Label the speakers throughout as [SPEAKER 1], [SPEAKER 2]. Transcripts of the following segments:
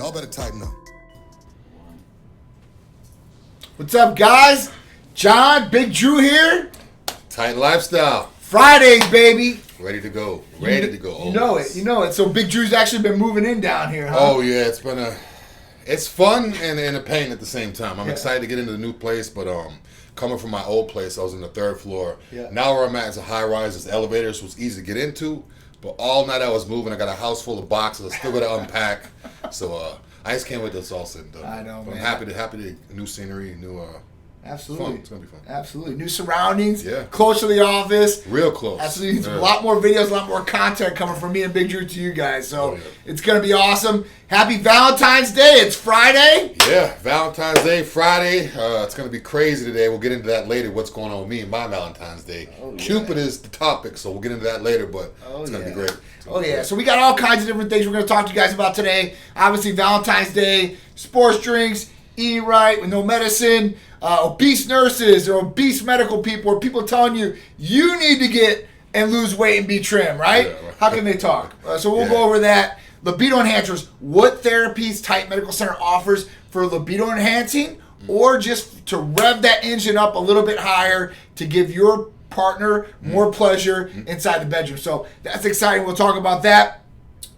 [SPEAKER 1] Y'all better tighten up.
[SPEAKER 2] What's up, guys? John, bigdru here.
[SPEAKER 3] Tight lifestyle.
[SPEAKER 2] Fridays, baby.
[SPEAKER 3] Ready to go. Ready to go.
[SPEAKER 2] You know it. You know it. So bigdru's actually been moving in down here, huh?
[SPEAKER 3] Oh yeah, it's fun and a pain at the same time. I'm excited to get into the new place, but coming from my old place, I was in the third floor.
[SPEAKER 2] Yeah.
[SPEAKER 3] Now where I'm at is a high rise, it's elevators, so it's easy to get into. But all night I was moving. I got a house full of boxes. I still got to unpack. So I just can't wait till it's all said and done.
[SPEAKER 2] I know,
[SPEAKER 3] but
[SPEAKER 2] man.
[SPEAKER 3] I'm happy to new scenery, new
[SPEAKER 2] Absolutely.
[SPEAKER 3] fun. It's gonna be fun.
[SPEAKER 2] Absolutely. New surroundings.
[SPEAKER 3] Yeah.
[SPEAKER 2] Close to the office.
[SPEAKER 3] Real close.
[SPEAKER 2] Absolutely.
[SPEAKER 3] Yeah.
[SPEAKER 2] A lot more videos, a lot more content coming from me and bigdru to you guys. So
[SPEAKER 3] Oh, yeah.
[SPEAKER 2] it's going to be awesome. Happy Valentine's Day. It's Friday.
[SPEAKER 3] Yeah, Valentine's Day, Friday. It's going to be crazy today. We'll get into that later, what's going on with me and my Valentine's Day.
[SPEAKER 2] Oh, yeah.
[SPEAKER 3] Cupid is the topic, so we'll get into that later, but it's going to be great.
[SPEAKER 2] Oh, yeah. So we got all kinds of different things we're going to talk to you guys about today. Obviously, Valentine's Day, sports drinks, eating right with no medicine, obese nurses or obese medical people, or people telling you you need to get and lose weight and be trim, right?
[SPEAKER 3] Yeah, right.
[SPEAKER 2] How can they talk? So we'll go over that. Libido enhancers, what Therapies Titan Medical Center offers for libido enhancing, or just to rev that engine up a little bit higher to give your partner more pleasure inside the bedroom. So that's exciting. We'll talk about that.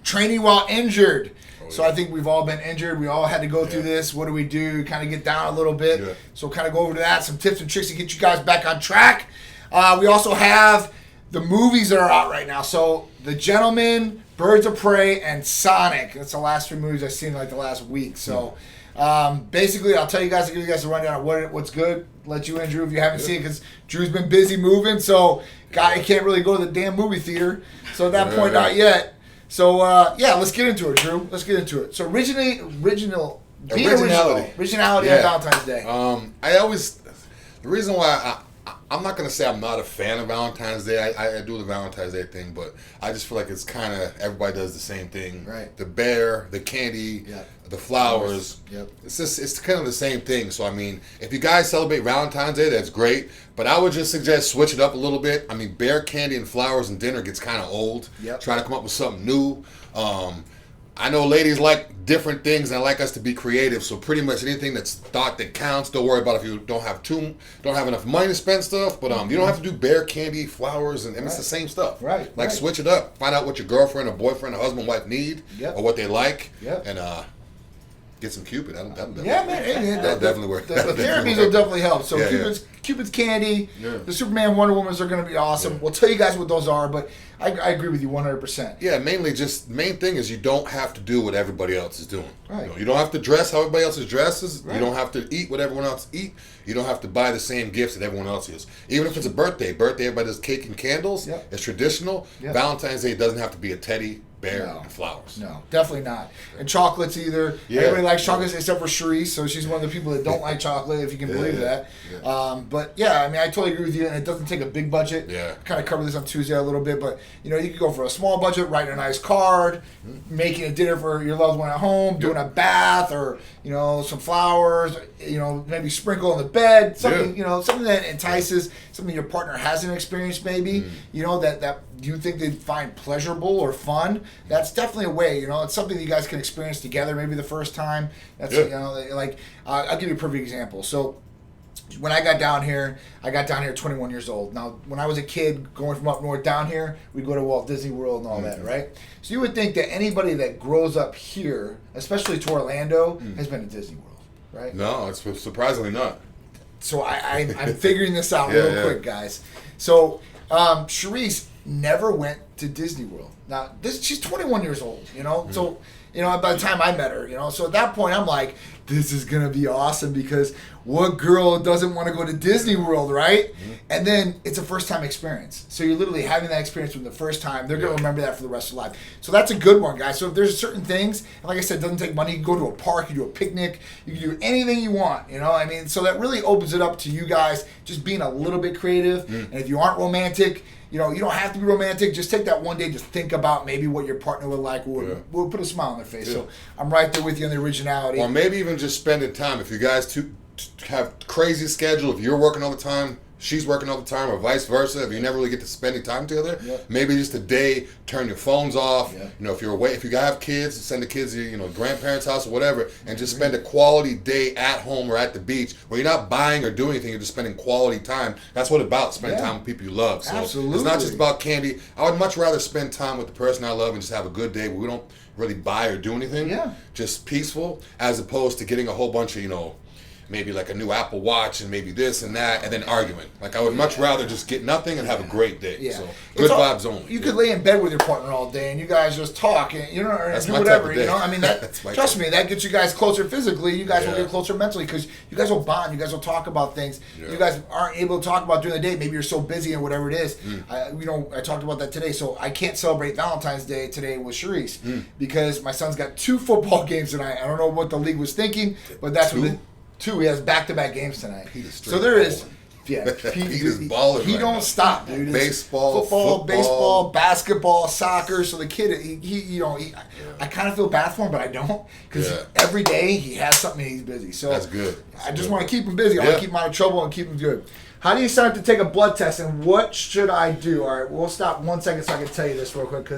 [SPEAKER 2] Training while injured. So I think we've all been injured. We all had to go through this. What do we do? Kind of get down a little bit.
[SPEAKER 3] Yeah.
[SPEAKER 2] So kind of go over to that. Some tips and tricks to get you guys back on track. We also have the movies that are out right now. So The Gentleman, Birds of Prey, and Sonic. That's the last 3 movies I've seen like the last week. So basically, I'll tell you guys, I'll give you guys a rundown of what's good. Let you in, Drew, if you haven't seen it, because Drew's been busy moving. So guy can't really go to the damn movie theater. So at that point, not yet. So, let's get into it, Drew. Let's get into it. So, originality on Valentine's Day.
[SPEAKER 3] The reason why I'm not going to say I'm not a fan of Valentine's Day. I do the Valentine's Day thing, but I just feel like it's kind of, everybody does the same thing.
[SPEAKER 2] Right.
[SPEAKER 3] The bear, the candy, the flowers.
[SPEAKER 2] Yep.
[SPEAKER 3] It's kind of the same thing. So, I mean, if you guys celebrate Valentine's Day, that's great. But I would just suggest switch it up a little bit. I mean, bear, candy, and flowers and dinner gets kind of old.
[SPEAKER 2] Yep.
[SPEAKER 3] Trying to come up with something new. I know ladies like different things and I like us to be creative. So pretty much anything that's thought that counts. Don't worry about if you don't have enough money to spend stuff. But you don't have to do bear, candy, flowers, and it's the same stuff.
[SPEAKER 2] Right.
[SPEAKER 3] Like switch it up. Find out what your girlfriend or boyfriend or husband, wife need, or what they like, and get some Cupid. That'll definitely work.
[SPEAKER 2] The therapies will definitely help. So Cupid's candy,
[SPEAKER 3] Yeah.
[SPEAKER 2] the Superman, Wonder Womans are going to be awesome.
[SPEAKER 3] Yeah.
[SPEAKER 2] We'll tell you guys what those are, but I agree with you 100%.
[SPEAKER 3] Yeah, main thing is you don't have to do what everybody else is doing.
[SPEAKER 2] Right.
[SPEAKER 3] You don't have to dress how everybody else dresses.
[SPEAKER 2] Right.
[SPEAKER 3] You don't have to eat what everyone else eat. You don't have to buy the same gifts that everyone else is. Even if it's a birthday, everybody does cake and candles.
[SPEAKER 2] Yep.
[SPEAKER 3] It's traditional.
[SPEAKER 2] Yep.
[SPEAKER 3] Valentine's Day doesn't have to be a teddy bear and flowers.
[SPEAKER 2] No, definitely not. And chocolates either.
[SPEAKER 3] Yeah.
[SPEAKER 2] Everybody likes chocolates except for Cherise, so she's one of the people that don't like chocolate, if you can believe that.
[SPEAKER 3] Yeah.
[SPEAKER 2] But I mean, I totally agree with you, and it doesn't take a big budget.
[SPEAKER 3] Yeah.
[SPEAKER 2] Kind of covered this on Tuesday a little bit, but you could go for a small budget, writing a nice card, making a dinner for your loved one at home, doing a bath, or some flowers, maybe sprinkle on the bed, something something that entices, something your partner hasn't experienced, maybe that you think they'd find pleasurable or fun. That's definitely a way. It's something that you guys can experience together, maybe the first time. That's I'll give you a perfect example. So when I got down here 21 years old. Now, when I was a kid going from up north down here, we'd go to Walt Disney World and all that, right? So you would think that anybody that grows up here, especially to Orlando, has been to Disney World, right?
[SPEAKER 3] No, it's surprisingly not.
[SPEAKER 2] So I'm figuring this out real quick, guys. So Cherise never went to Disney World. Now, she's 21 years old, So, by the time I met her, so at that point, I'm like, this is going to be awesome, because what girl doesn't want to go to Disney World, right? And then it's a first-time experience. So you're literally having that experience from the first time. They're going to remember that for the rest of their life. So that's a good one, guys. So if there's certain things, and like I said, it doesn't take money. You can go to a park, you can do a picnic, you can do anything you want, I mean, so that really opens it up to you guys just being a little bit creative. And if you aren't romantic, you don't have to be romantic. Just take that one day. Just think about maybe what your partner would like. We'll put a smile on their face. So I'm right there with you on the originality.
[SPEAKER 3] Or maybe even just spending time. If you guys have crazy schedule, if you're working all the time, she's working all the time, or vice versa. If you never really get to spending time together, maybe just a day, turn your phones off. You know, if you're away, if you have kids, send the kids to your grandparents' house or whatever, and just spend a quality day at home or at the beach, where you're not buying or doing anything. You're just spending quality time. That's what it's about, spending time with people you love. So
[SPEAKER 2] absolutely.
[SPEAKER 3] It's not just about candy. I would much rather spend time with the person I love and just have a good day where we don't really buy or do anything. Just peaceful, as opposed to getting a whole bunch of maybe like a new Apple Watch and maybe this and that, and then arguing. Like, I would much rather just get nothing and have a great day. So good vibes only.
[SPEAKER 2] You could lay in bed with your partner all day and you guys just talk and or
[SPEAKER 3] That's
[SPEAKER 2] do
[SPEAKER 3] my
[SPEAKER 2] whatever.
[SPEAKER 3] type of day.
[SPEAKER 2] I mean, trust me, that gets you guys closer physically. You guys will get closer mentally because you guys will bond. You guys will talk about things. You guys aren't able to talk about during the day. Maybe you're so busy and whatever it is. I talked about that today. So I can't celebrate Valentine's Day today with Charisse because my son's got 2 football games tonight. I don't know what the league was thinking, but that's what. 2. He has back-to-back games tonight. So there is, he
[SPEAKER 3] balling.
[SPEAKER 2] He don't stop, dude.
[SPEAKER 3] Football,
[SPEAKER 2] baseball, basketball, soccer. So the kid, I kind of feel bad for him, but I don't, because every day he has something and he's busy. So
[SPEAKER 3] that's good.
[SPEAKER 2] I just want to keep him busy. I want to keep him out of trouble and keep him good. How do you sign up to take a blood test, and what should I do? All right, we'll stop 1 second so I can tell you this real quick.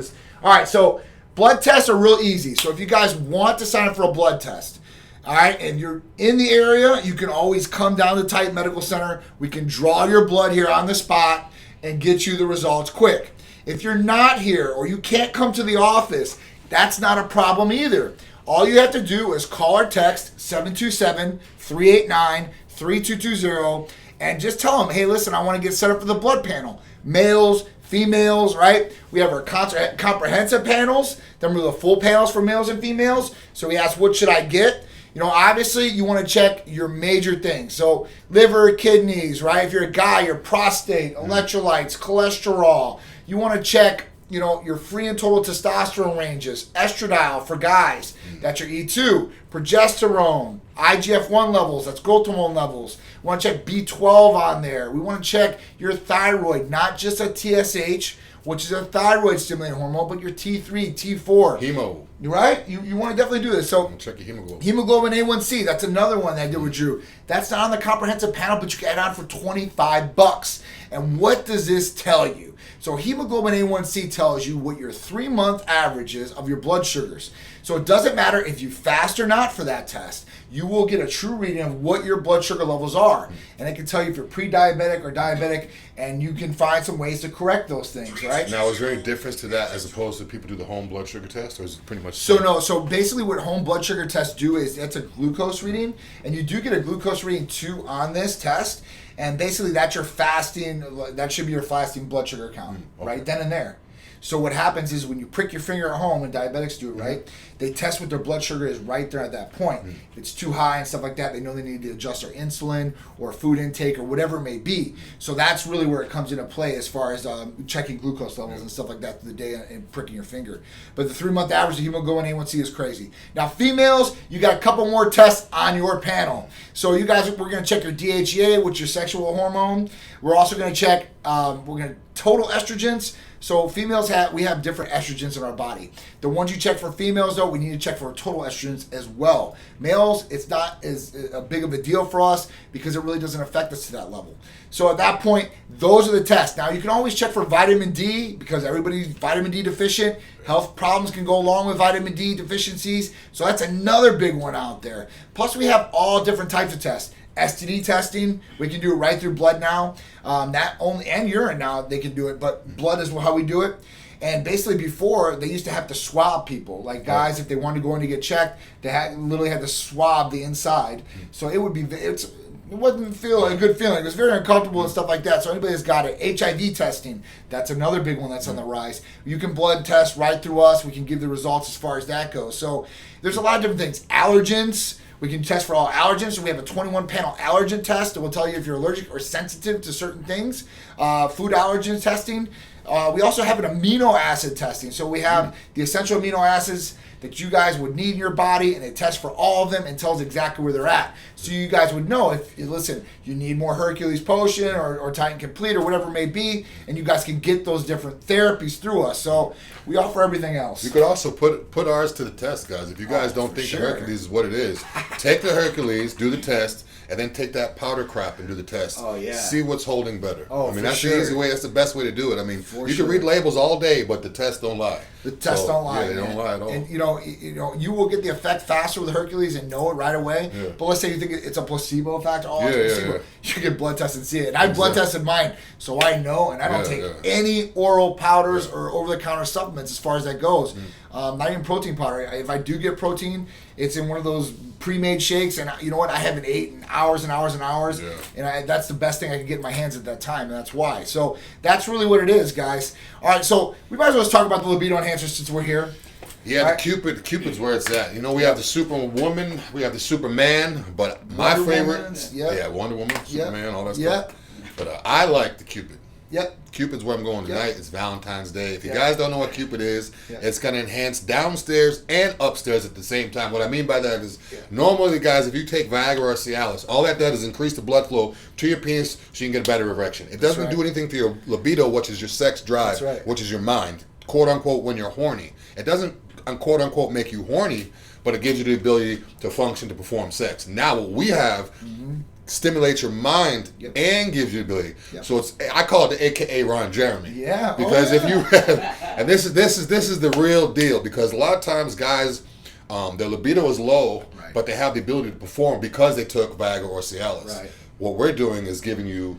[SPEAKER 2] All right, so blood tests are real easy. So if you guys want to sign up for a blood test, all right, and you're in the area, you can always come down to Titan Medical Center. We can draw your blood here on the spot and get you the results quick. If you're not here or you can't come to the office, that's not a problem either. All you have to do is call or text 727-389-3220 and just tell them, hey, listen, I want to get set up for the blood panel. Males, females, right? We have our comprehensive panels. Then we're the full panels for males and females. So we ask, what should I get? Obviously, you want to check your major things. So liver, kidneys, right? If you're a guy, your prostate, electrolytes, cholesterol. You want to check, your free and total testosterone ranges, estradiol for guys. That's your E2. Progesterone, IGF-1 levels, that's growth hormone levels. We want to check B12 on there. We want to check your thyroid, not just a TSH, which is a thyroid stimulating hormone, but your T3, T4.
[SPEAKER 3] Hemo.
[SPEAKER 2] Right? You want to definitely do this. So
[SPEAKER 3] check your hemoglobin.
[SPEAKER 2] Hemoglobin A1C, that's another one that I did with Drew. That's not on the comprehensive panel, but you can add on for $25. And what does this tell you? So hemoglobin A1C tells you what your 3-month average is of your blood sugars. So it doesn't matter if you fast or not for that test. You will get a true reading of what your blood sugar levels are. And it can tell you if you're pre-diabetic or diabetic, and you can find some ways to correct those things, right?
[SPEAKER 3] Now, is there any difference to that as opposed to people do the home blood sugar test, or is it pretty much
[SPEAKER 2] So no, so basically what home blood sugar tests do is it's a glucose reading, and you do get a glucose reading too on this test, and basically that's your fasting, that should be your fasting blood sugar count, right then and there. So what happens is when you prick your finger at home, and diabetics do it, right? They test what their blood sugar is right there at that point. If it's too high and stuff like that, they know they need to adjust their insulin or food intake or whatever it may be. So that's really where it comes into play as far as checking glucose levels and stuff like that through the day and pricking your finger. But the 3-month average of hemoglobin A1C is crazy. Now females, you got a couple more tests on your panel. So you guys, we're going to check your DHEA, which is your sexual hormone. We're also going to check, total estrogens. So females we have different estrogens in our body. The ones you check for females, though, we need to check for total estrogens as well. Males, it's not as big of a deal for us because it really doesn't affect us to that level. So at that point, those are the tests. Now you can always check for vitamin D because everybody's vitamin D deficient. Health problems can go along with vitamin D deficiencies. So that's another big one out there. Plus we have all different types of tests. STD testing, we can do it right through blood now. And urine now they can do it, but blood is how we do it. And basically before, they used to have to swab people. Like guys, if they wanted to go in to get checked, they literally had to swab the inside. So it wasn't a good feeling. It was very uncomfortable and stuff like that. So anybody that's got it, HIV testing, that's another big one that's on the rise. You can blood test right through us. We can give the results as far as that goes. So there's a lot of different things. Allergens. We can test for all allergens. So we have a 21-panel allergen test that will tell you if you're allergic or sensitive to certain things. Food allergen testing. We also have an amino acid testing. So we have the essential amino acids that you guys would need in your body, and it tests for all of them and tells exactly where they're at. So you guys would know if, listen, you need more Hercules Potion or Titan Complete or whatever it may be, and you guys can get those different therapies through us. So we offer everything else.
[SPEAKER 3] You could also put ours to the test, guys. If you guys don't think the Hercules is what it is, take the Hercules, do the test, and then take that powder crap and do the test.
[SPEAKER 2] Oh, yeah.
[SPEAKER 3] See what's holding better.
[SPEAKER 2] Oh,
[SPEAKER 3] I mean,
[SPEAKER 2] for
[SPEAKER 3] that's
[SPEAKER 2] sure.
[SPEAKER 3] the easy way. That's the best way to do it. I mean,
[SPEAKER 2] For
[SPEAKER 3] you
[SPEAKER 2] sure.
[SPEAKER 3] can read labels all day, but the tests don't lie.
[SPEAKER 2] The tests don't lie.
[SPEAKER 3] Yeah, they don't lie at all.
[SPEAKER 2] And you will get the effect faster with Hercules and know it right away.
[SPEAKER 3] Yeah.
[SPEAKER 2] But let's say you think it's a placebo effect. Oh,
[SPEAKER 3] Yeah,
[SPEAKER 2] it's
[SPEAKER 3] yeah,
[SPEAKER 2] placebo.
[SPEAKER 3] yeah.
[SPEAKER 2] You get blood test and see it. And I blood tested mine, so I know. And I don't take
[SPEAKER 3] Yeah.
[SPEAKER 2] any oral powders or over-the-counter supplements as far as that goes. Not even protein powder. If I do get protein, it's in one of those pre-made shakes. And you know what? I haven't ate in hours and hours and hours.
[SPEAKER 3] Yeah.
[SPEAKER 2] And that's the best thing I could get in my hands at that time. And that's why. So that's really what it is, guys. All right, so we might as well just talk about the libido enhancer since we're here.
[SPEAKER 3] Yeah,
[SPEAKER 2] Right.
[SPEAKER 3] Cupid's where it's at. You know, we have the Superwoman, we have the Superman, but my
[SPEAKER 2] Wonder
[SPEAKER 3] favorite,
[SPEAKER 2] Womans, yep.
[SPEAKER 3] yeah, Wonder Woman,
[SPEAKER 2] Yep.
[SPEAKER 3] Superman, all that
[SPEAKER 2] Yep.
[SPEAKER 3] stuff. But I like the Cupid.
[SPEAKER 2] Yep.
[SPEAKER 3] Cupid's where I'm going
[SPEAKER 2] Yep.
[SPEAKER 3] tonight. It's Valentine's Day. If you
[SPEAKER 2] Yep.
[SPEAKER 3] guys don't know what Cupid is,
[SPEAKER 2] Yep.
[SPEAKER 3] it's going to enhance downstairs and upstairs at the same time. What I mean by that is,
[SPEAKER 2] Yeah.
[SPEAKER 3] normally, guys, if you take Viagra or Cialis, all that does is increase the blood flow to your penis so you can get a better erection. It doesn't
[SPEAKER 2] right.
[SPEAKER 3] do anything to your libido, which is your sex drive,
[SPEAKER 2] That's right.
[SPEAKER 3] which is your mind, quote unquote, when you're horny. It doesn't, quote unquote, make you horny, but it gives you the ability to function, to perform sex. Now, what we have stimulates your mind
[SPEAKER 2] Yep.
[SPEAKER 3] and gives you the ability.
[SPEAKER 2] Yep.
[SPEAKER 3] So I call it the AKA Ron Jeremy.
[SPEAKER 2] Yeah. Oh,
[SPEAKER 3] Because if
[SPEAKER 2] yeah.
[SPEAKER 3] you and this is the real deal, because a lot of times guys, their libido is low,
[SPEAKER 2] Right.
[SPEAKER 3] but they have the ability to perform because they took Viagra or Cialis.
[SPEAKER 2] Right.
[SPEAKER 3] What we're doing is giving you.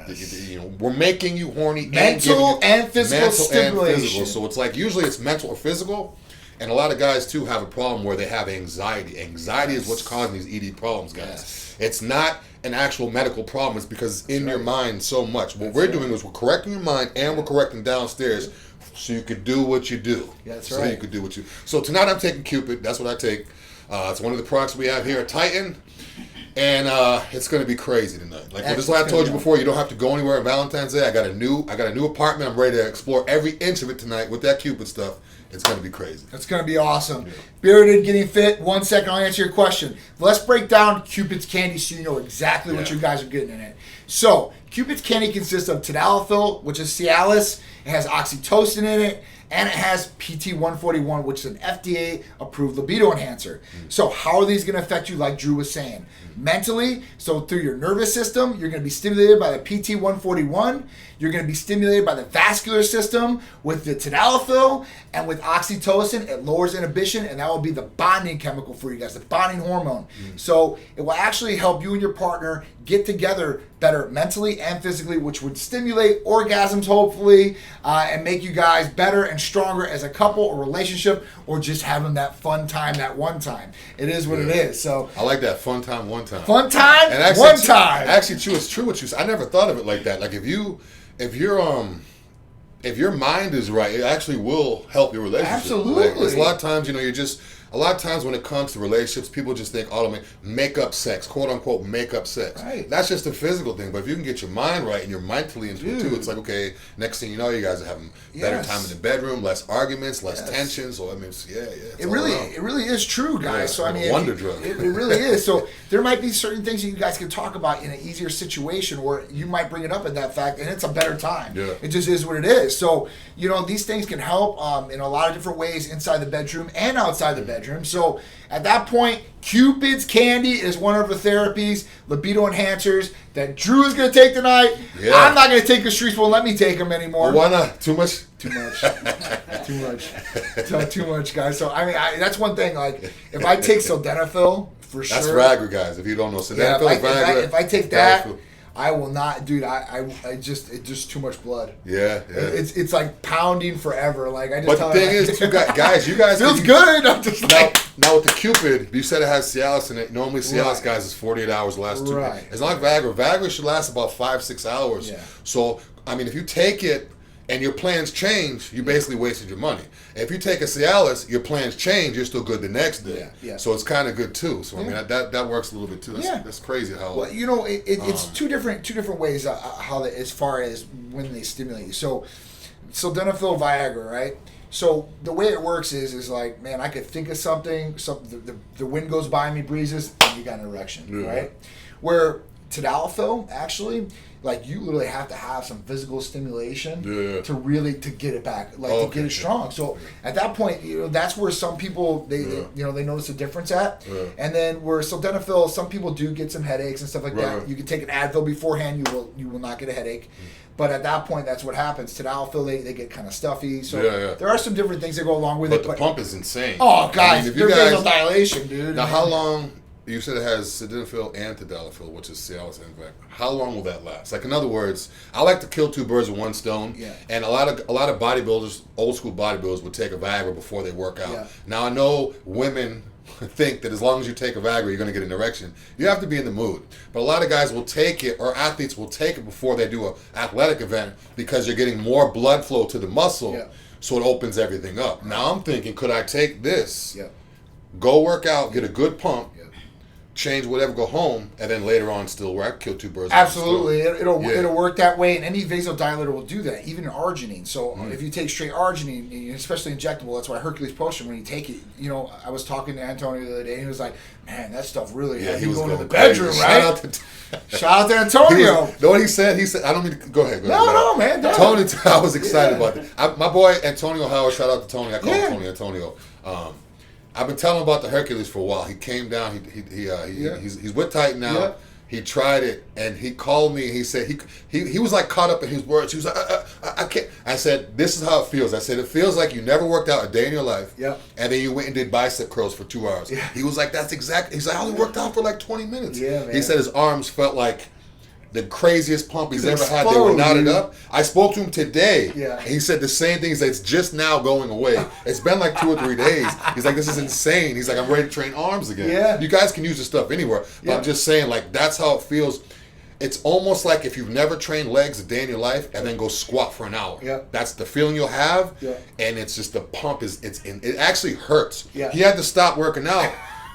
[SPEAKER 2] Yes.
[SPEAKER 3] We're making you horny,
[SPEAKER 2] Mental and physical
[SPEAKER 3] mental
[SPEAKER 2] stimulation.
[SPEAKER 3] and physical. So it's like usually it's mental or physical, and a lot of guys too have a problem where they have anxiety. Anxiety is what's causing these ED problems, guys.
[SPEAKER 2] Yes.
[SPEAKER 3] It's not an actual medical problem. It's because it's in your
[SPEAKER 2] right.
[SPEAKER 3] mind so much. What we're doing is we're correcting your mind and we're correcting downstairs, so you could do what you do.
[SPEAKER 2] That's
[SPEAKER 3] so
[SPEAKER 2] right.
[SPEAKER 3] you could do what you. So tonight I'm taking Cupid. That's what I take. It's one of the products we have here at Titan. And it's gonna be crazy tonight. Like just like I told you before, you don't have to go anywhere on Valentine's Day. I got a new apartment. I'm ready to explore every inch of it tonight with that Cupid stuff. It's gonna be crazy.
[SPEAKER 2] It's going to be awesome. Bearded, getting fit. 1 second, I'll answer your question. Let's break down Cupid's candy so you know exactly what
[SPEAKER 3] Yeah.
[SPEAKER 2] you guys are getting in it. So, Cupid's candy consists of tadalafil, which is Cialis. It has oxytocin in it. And it has PT-141, which is an FDA-approved libido enhancer. So how are these going to affect you, like Drew was saying? Mentally, so through your nervous system, you're going to be stimulated by the PT-141. You're going to be stimulated by the vascular system with the tadalafil, and with oxytocin, it lowers inhibition, and that will be the bonding chemical for you guys, the bonding hormone. So it will actually help you and your partner get together better mentally and physically, which would stimulate orgasms, hopefully, and make you guys better and stronger as a couple or relationship, or just having that fun time that one time. It is what it is. So
[SPEAKER 3] I like that fun time, one time.
[SPEAKER 2] fun time,
[SPEAKER 3] And actually,
[SPEAKER 2] one time.
[SPEAKER 3] Actually, it's true what you said. I never thought of it like that. Like if your mind is right, it actually will help your relationship.
[SPEAKER 2] Absolutely.
[SPEAKER 3] Like, there's a lot of times, a lot of times when it comes to relationships, people just think make up sex, quote unquote, make up sex.
[SPEAKER 2] Right.
[SPEAKER 3] That's just a physical thing. But if you can get your mind right and you're mentally into it too, it's like, okay, next thing you know, you guys are having better
[SPEAKER 2] Yes.
[SPEAKER 3] time in the bedroom, less arguments, less
[SPEAKER 2] Yes.
[SPEAKER 3] tension. So I mean, it's
[SPEAKER 2] It
[SPEAKER 3] all
[SPEAKER 2] really,
[SPEAKER 3] around.
[SPEAKER 2] it really is true, guys.
[SPEAKER 3] Yeah,
[SPEAKER 2] so I
[SPEAKER 3] like a
[SPEAKER 2] mean,
[SPEAKER 3] wonder drug.
[SPEAKER 2] It really is. So there might be certain things that you guys can talk about in an easier situation, where you might bring it up at that fact, and it's a better time.
[SPEAKER 3] Yeah.
[SPEAKER 2] It just is what it is. So these things can help in a lot of different ways inside the bedroom and outside the bedroom. So at that point, Cupid's candy is one of the therapies, libido enhancers that Drew is going to take tonight.
[SPEAKER 3] Yeah.
[SPEAKER 2] I'm not going to take the streets. Won't let me take them anymore.
[SPEAKER 3] Why not? Too much.
[SPEAKER 2] Too much. Too much. Too much, guys. So, I mean, that's one thing. Like, if I take sildenafil, for sure.
[SPEAKER 3] That's Viagra, guys. If you don't know, so
[SPEAKER 2] Yeah, if I take that,
[SPEAKER 3] Viagra.
[SPEAKER 2] I will not, dude. It's just too much blood.
[SPEAKER 3] Yeah.
[SPEAKER 2] It's like pounding forever. Like I just.
[SPEAKER 3] But
[SPEAKER 2] tell
[SPEAKER 3] the thing
[SPEAKER 2] you,
[SPEAKER 3] is, you guys
[SPEAKER 2] feels good. I'm just
[SPEAKER 3] Now,
[SPEAKER 2] like.
[SPEAKER 3] now with the Cupid, you said it has Cialis in it. Normally Cialis,
[SPEAKER 2] Right.
[SPEAKER 3] guys, is 48 hours last 2 days.
[SPEAKER 2] Right.
[SPEAKER 3] It's not like Viagra. Viagra should last about 5-6 hours.
[SPEAKER 2] Yeah.
[SPEAKER 3] So I mean, if you take it and your plans change, you basically wasted your money. If you take a Cialis, your plans change, you're still good the next day.
[SPEAKER 2] Yeah.
[SPEAKER 3] So it's kind of good too. So I mean, that works a little bit too. That's crazy how.
[SPEAKER 2] Well, it's two different ways how as far as when they stimulate you. So, sildenafil, Viagra, right? So the way it works is like, man, I could think of something. The wind goes by me, breezes, and you got an erection,
[SPEAKER 3] Yeah.
[SPEAKER 2] right? Where tadalafil, actually, like you literally have to have some physical stimulation to really to get it back, like to get it strong. So at that point, that's where some people they notice a difference at. And then where sildenafil, some people do get some headaches and stuff like that. You can take an Advil beforehand, you will not get a headache. But at that point, that's what happens. Tadalafil, they get kind of stuffy. So there are some different things that go along with it.
[SPEAKER 3] But the pump is insane.
[SPEAKER 2] Oh, guys, there's vasodilation, dude.
[SPEAKER 3] Now, how long? You said it has sildenafil and tadalafil, which is Cialis and Vec. How long will that last? Like, in other words, I like to kill two birds with one stone. Yeah. And a lot of bodybuilders, old school bodybuilders, would take a Viagra before they work out. Yeah. Now, I know women think that as long as you take a Viagra, you're going to get an erection. You have to be in the mood. But a lot of guys will take it, or athletes will take it before they do an athletic event because you're getting more blood flow to the muscle, so it opens everything up. Now, I'm thinking, could I take this, go work out, get a good pump, change whatever, go home, and then later on still where I kill two birds.
[SPEAKER 2] Absolutely, it'll work that way, and any vasodilator will do that, even arginine. So if you take straight arginine, especially injectable, that's why Hercules Potion, when you take it, I was talking to Antonio the other day, and he was like, "Man, that stuff really had you going to the bedroom, right?" Shout out to Antonio.
[SPEAKER 3] Know what he said? He said, "I don't mean to go ahead."
[SPEAKER 2] No, man.
[SPEAKER 3] Tony, I was excited about that. My boy Antonio Howard. Shout out to Tony. I call him Tony Antonio. I've been telling him about the Hercules for a while. He came down. He's with Titan now. Yeah. He tried it, and he called me. He said he was like caught up in his words. He was like, I can't. I said, this is how it feels. I said, it feels like you never worked out a day in your life. Yeah. And then you went and did bicep curls for 2 hours. Yeah. He was like, that's exactly. He's like, I only worked out for like 20 minutes. Yeah, man. He said his arms felt like the craziest pump he's ever had. They were knotted up. I spoke to him today. Yeah. And he said the same thing. He said, it's just now going away. It's been like 2 or 3 days. He's like, this is insane. He's like, I'm ready to train arms again. Yeah. You guys can use this stuff anywhere. But I'm just saying, like, that's how it feels. It's almost like if you've never trained legs a day in your life and then go squat for an hour. Yeah. That's the feeling you'll have. Yeah. And it's just the pump it actually hurts. Yeah. He had to stop working out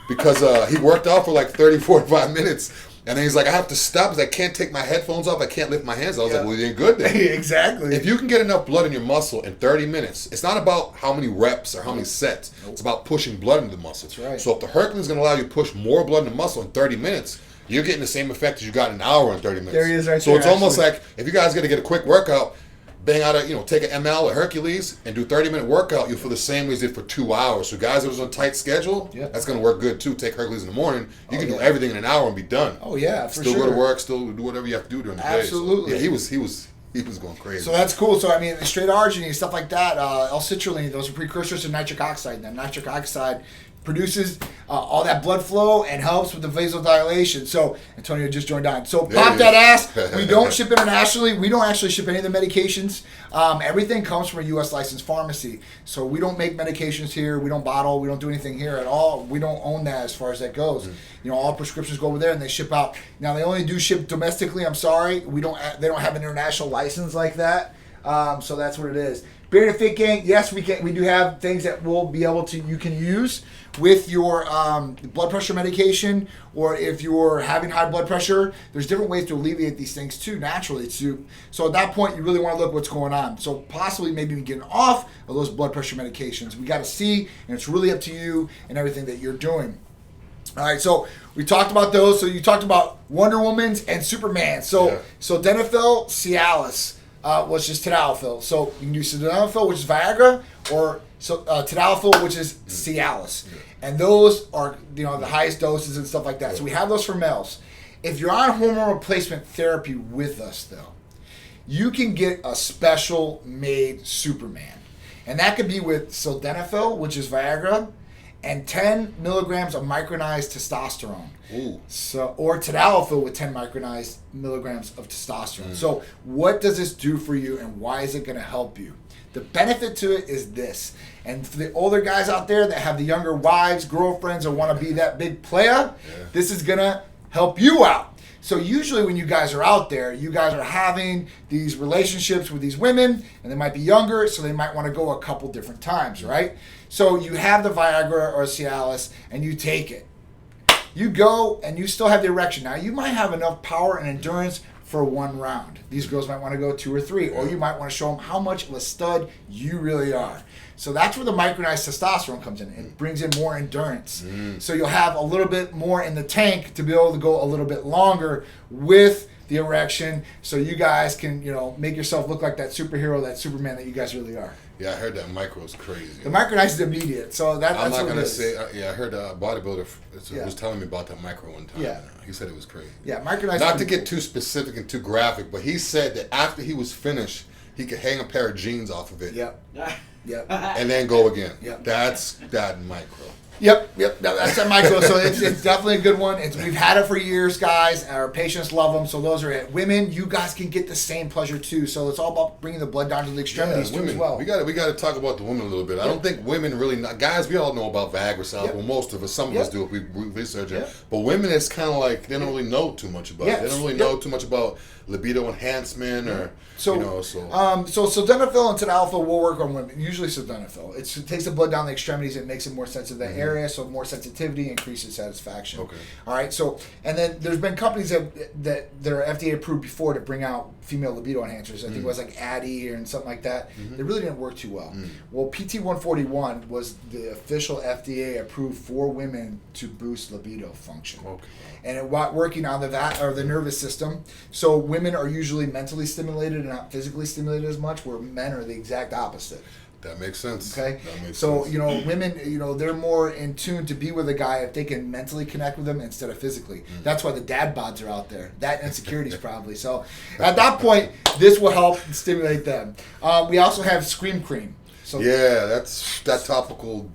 [SPEAKER 3] because he worked out for like 30, 45 minutes. And then he's like, I have to stop because I can't take my headphones off. I can't lift my hands. I was like, well, you're good then.
[SPEAKER 2] Exactly.
[SPEAKER 3] If you can get enough blood in your muscle in 30 minutes, it's not about how many reps or how many sets. Nope. It's about pushing blood into the muscle. That's right. So if the Hercules is going to allow you to push more blood in the muscle in 30 minutes, you're getting the same effect as you got in an hour and 30 minutes.
[SPEAKER 2] There he is right
[SPEAKER 3] so
[SPEAKER 2] there.
[SPEAKER 3] So it's almost like if you guys got to get a quick workout, bang out take an ML of Hercules and do 30-minute workout, you'll feel the same way as did for 2 hours. So guys that was on a tight schedule, that's going to work good too. Take Hercules in the morning. You can do everything in an hour and be done.
[SPEAKER 2] Oh yeah, for
[SPEAKER 3] still go to work, still do whatever you have to do during the day.
[SPEAKER 2] Absolutely.
[SPEAKER 3] So, he was going crazy.
[SPEAKER 2] So that's cool. So I mean, straight arginine, stuff like that, L-citrulline, those are precursors to nitric oxide. Now nitric oxide produces all that blood flow and helps with the vasodilation. So Antonio just joined on. So pop that ass. We don't ship internationally. We don't actually ship any of the medications. Everything comes from a U.S. licensed pharmacy. So we don't make medications here. We don't bottle. We don't do anything here at all. We don't own that as far as that goes. All prescriptions go over there and they ship out. Now they only do ship domestically. I'm sorry. They don't have an international license like that. So that's what it is. Bearded Fit Gang, yes, we do have things that you can use with your blood pressure medication, or if you're having high blood pressure, there's different ways to alleviate these things too, naturally. So at that point, you really want to look what's going on. So possibly maybe getting off of those blood pressure medications. We got to see, and it's really up to you and everything that you're doing. All right, so we talked about those. So you talked about Wonder Woman's and Superman. So Sildenafil, Cialis. Was just tadalafil. So you can do sildenafil, which is Viagra, or tadalafil, which is Cialis. And those are the highest doses and stuff like that. So we have those for males. If you're on hormone replacement therapy with us, though, you can get a special made Superman. And that could be with sildenafil, which is Viagra, and 10 milligrams of micronized testosterone. Ooh. So, or tadalafil with 10 micronized milligrams of testosterone. So what does this do for you, and why is it going to help you? The benefit to it is this. And for the older guys out there that have the younger wives, girlfriends, or want to be that big player, this is going to help you out. So usually when you guys are out there, you guys are having these relationships with these women, and they might be younger, so they might want to go a couple different times, right? So you have the Viagra or Cialis, and you take it. You go, and you still have the erection. Now, you might have enough power and endurance for 1 round. These girls might want to go 2 or 3, or you might want to show them how much of a stud you really are. So that's where the micronized testosterone comes in. It brings in more endurance. So you'll have a little bit more in the tank to be able to go a little bit longer with the erection, so you guys can, make yourself look like that superhero, that Superman that you guys really are.
[SPEAKER 3] Yeah, I heard that micro is crazy.
[SPEAKER 2] The micronized is immediate, so that's
[SPEAKER 3] I'm not
[SPEAKER 2] what
[SPEAKER 3] gonna
[SPEAKER 2] it is.
[SPEAKER 3] say. I heard a bodybuilder was telling me about that micro one time.
[SPEAKER 2] Yeah.
[SPEAKER 3] He said it was crazy.
[SPEAKER 2] Yeah, micronized.
[SPEAKER 3] Not to get too specific and too graphic, but he said that after he was finished, he could hang a pair of jeans off of it.
[SPEAKER 2] Yep.
[SPEAKER 3] And then go again.
[SPEAKER 2] Yep.
[SPEAKER 3] That's that micro.
[SPEAKER 2] Yep. That's a micro. So it's definitely a good one. We've had it for years, guys. Our patients love them. So those are it. Women, you guys can get the same pleasure too. So it's all about bringing the blood down to the extremities too as well.
[SPEAKER 3] We got to talk about the women a little bit. I don't think women really. Guys, we all know about Viagra cells. Well, most of us, some of us do. We research it. But women, it's kind of like they don't really know too much about it. They don't really know too much about libido enhancement or
[SPEAKER 2] sildenafil and tadalafil will work on women. Usually sildenafil. It takes the blood down the extremities. It makes it more sensitive to that area, so more sensitivity, increases satisfaction. Okay. All right. So and then there's been companies that are FDA approved before to bring out female libido enhancers. I think it was like Addy and something like that. They really didn't work too well. Well, PT141 was the official FDA approved for women to boost libido function. Okay. And it working on the nervous system. So women are usually mentally stimulated and not physically stimulated as much, where men are the exact opposite.
[SPEAKER 3] That makes sense.
[SPEAKER 2] Okay.
[SPEAKER 3] That makes
[SPEAKER 2] sense. Women, they're more in tune to be with a guy if they can mentally connect with him instead of physically. That's why the dad bods are out there. That insecurities probably. So at that point, this will help stimulate them. We also have Scream Cream. So
[SPEAKER 3] that's that topical.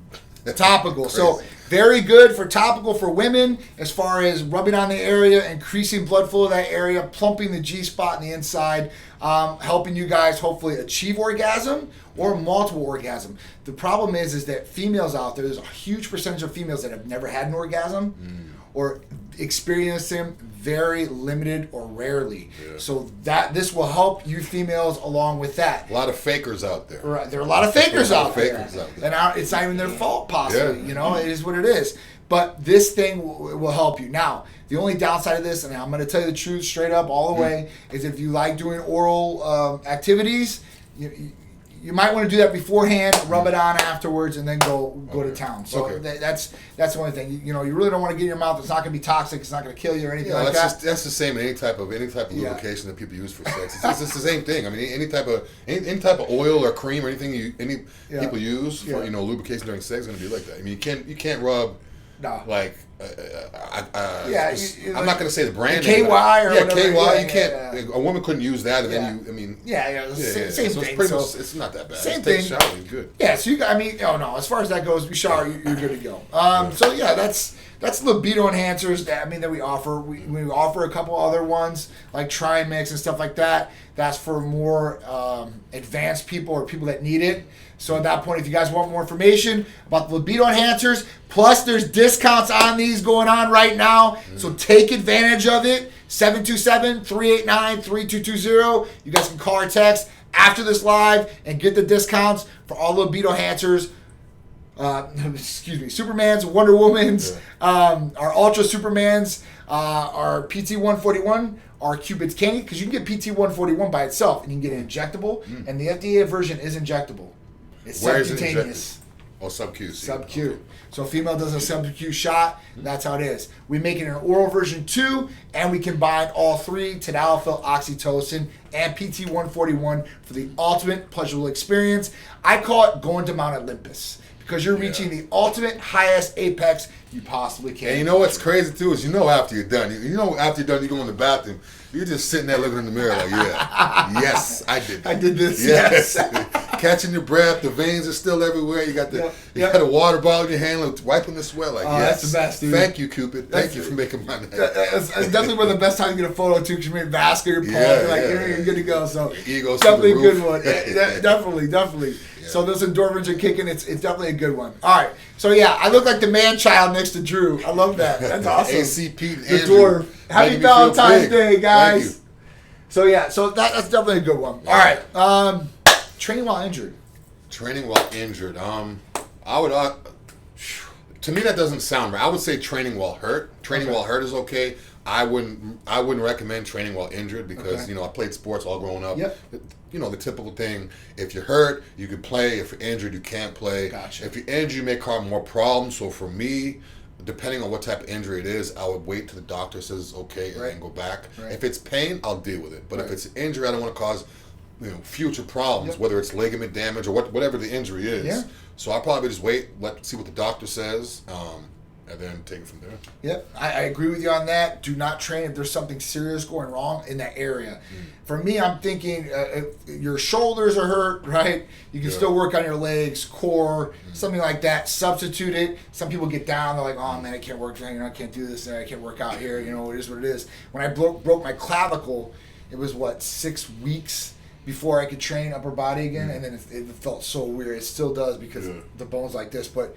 [SPEAKER 2] Topical. So very good for topical for women as far as rubbing on the area, increasing blood flow to that area, plumping the G-spot in the inside, helping you guys hopefully achieve orgasm or multiple orgasm. The problem is that females out there's a huge percentage of females that have never had an orgasm or experienced them very limited or rarely. So this will help you females along with that.
[SPEAKER 3] A lot of fakers out there.
[SPEAKER 2] Right. There are a lot of fakers out there. And it's not even their fault possibly. It is what it is. But this thing will help you. Now, the only downside of this, and I'm going to tell you the truth straight up all the way, is if you like doing oral activities, you might want to do that beforehand, rub it on afterwards, and then go to town. So that's the only thing. You really don't want to get in your mouth. It's not going to be toxic. It's not going to kill you or anything like that.
[SPEAKER 3] That's the same in any type of lubrication that people use for sex. It's the same thing. I mean, any type of oil or cream or anything people use for lubrication during sex is going to be like that. I mean, you can't rub. No. Like, I'm not going to say the brand
[SPEAKER 2] name. KY or whatever.
[SPEAKER 3] KY. You can't. A woman couldn't use that, and then you. I mean.
[SPEAKER 2] Same
[SPEAKER 3] so
[SPEAKER 2] thing.
[SPEAKER 3] It's not that bad.
[SPEAKER 2] Same thing.
[SPEAKER 3] Shower, you're good.
[SPEAKER 2] Yeah. So as far as that goes, we shower, you're good to go. So that's libido enhancers that we offer. We offer a couple other ones like Trimix and stuff like that. That's for more advanced people or people that need it. So at that point, if you guys want more information about the libido enhancers, plus there's discounts on these going on right now. So take advantage of it. 727-389-3220. You guys can call or text after this live and get the discounts for all the libido enhancers. Supermans, Wonder Womans, our Ultra Supermans, our PT141, our Cupid's Candy, because you can get PT141 by itself and you can get it injectable, and the FDA version is injectable. It's subcutaneous.
[SPEAKER 3] Sub-Q.
[SPEAKER 2] Sub-Q. Okay. So a female does a sub-Q shot, that's how it is. We make it an oral version too, and we combine all three, tadalafil, oxytocin, and PT141 for the ultimate pleasurable experience. I call it going to Mount Olympus, because you're reaching the ultimate highest apex you possibly can.
[SPEAKER 3] And you know what's crazy too is after you're done, you go in the bathroom, you're just sitting there looking in the mirror like, yes, I did that.
[SPEAKER 2] I did this, yes.
[SPEAKER 3] Catching your breath, the veins are still everywhere. You got got a water bottle in your hand, wiping the sweat like, yes.
[SPEAKER 2] That's the best, dude.
[SPEAKER 3] Thank you, Cupid. Thank you for making my night.
[SPEAKER 2] That's definitely one of the best times to get a photo too, because you're vascular, you're good to go. So
[SPEAKER 3] ego's
[SPEAKER 2] definitely a good one. Definitely. Yeah. So those endorphins are kicking. It's definitely a good one. All right. So I look like the man child next to Drew. I love that. That's awesome.
[SPEAKER 3] ACP
[SPEAKER 2] the dwarf. Happy Valentine's Day, guys. So that's definitely a good one. All right. Training while injured.
[SPEAKER 3] I would. To me, that doesn't sound right. I would say training while hurt. Training while hurt is okay, I wouldn't recommend training while injured because I played sports all growing up.
[SPEAKER 2] Yep.
[SPEAKER 3] The typical thing: if you're hurt, you can play. If you're injured, you can't play.
[SPEAKER 2] Gotcha.
[SPEAKER 3] If you're injured, you may cause more problems. So for me, depending on what type of injury it is, I would wait till the doctor says okay and then go back.
[SPEAKER 2] Right.
[SPEAKER 3] If it's pain, I'll deal with it. But if it's injury, I don't want to cause future problems, whether it's ligament damage or whatever the injury is.
[SPEAKER 2] Yeah.
[SPEAKER 3] So I'll probably just wait, see what the doctor says, and then take it from there.
[SPEAKER 2] Yep, I agree with you on that. Do not train if there's something serious going wrong in that area. For me, I'm thinking if your shoulders are hurt, right? You can still work on your legs, core, something like that. Substitute it. Some people get down, they're like, oh man, I can't work, I can't do this, I can't work out here. It is what it is. When I broke my clavicle, it was 6 weeks before I could train upper body again, and then it felt so weird. It still does because the bone's like this, but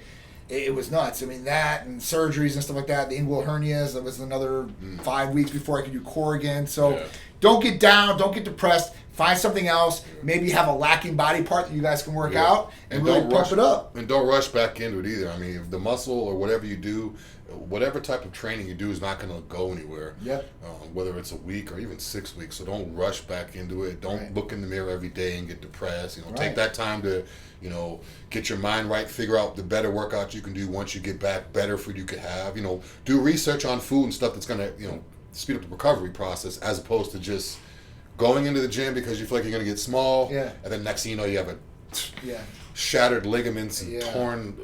[SPEAKER 2] it was nuts. I mean, that and surgeries and stuff like that, the inguinal hernias, that was another 5 weeks before I could do core again. So don't get down, don't get depressed. Find something else. Maybe have a lacking body part that you guys can work out and really pump it up.
[SPEAKER 3] And don't rush back into it either. I mean, if the muscle or whatever you do, whatever type of training you do is not going to go anywhere.
[SPEAKER 2] Yep.
[SPEAKER 3] Whether it's a week or even 6 weeks. So don't rush back into it. Don't look in the mirror every day and get depressed. Take that time to, get your mind right, figure out the better workout you can do once you get back, better food you could have. Do research on food and stuff that's going to, speed up the recovery process as opposed to just going into the gym because you feel like you're going to get small. And then next thing you know, you have shattered ligaments and torn